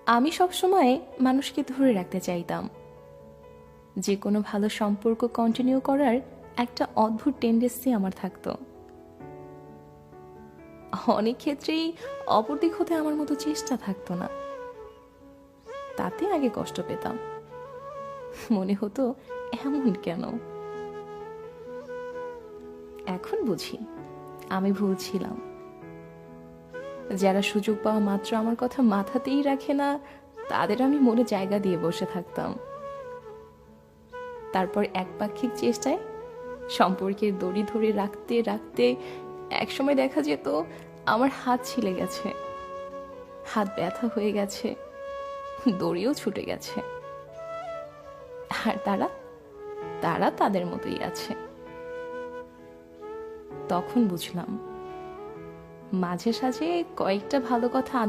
আমি সবসময় মানুষকে ধরে রাখতে চাইতাম। যে কোনো ভালো সম্পর্ক কন্টিনিউ করার একটা অদ্ভুত টেন্ডেন্সি আমার থাকতো। অনেক ক্ষেত্রেই অপর দিক হতে আমার মতো চেষ্টা থাকতো না। তাতে আগে কষ্ট পেতাম, মনে হতো এমন কেন। এখন বুঝি আমি ভুল ছিলাম। যারা সুযোগ পাওয়া মাত্র আমার কথা মাথাতেই রাখে না, তাদের আমি মনে জায়গা দিয়ে বসে থাকতাম। তারপর একপাক্ষিক চেষ্টায় সম্পর্কের দড়ি ধরে রাখতে রাখতে একসময় দেখা যেত আমার হাত ছিলে গেছে, হাত ব্যথা হয়ে গেছে, দড়িও ছুটে গেছে। আর তারা তারা তাদের মতোই আছে। তখন বুঝলাম মাঝে সাঝে কয়েকটা ভালো কথা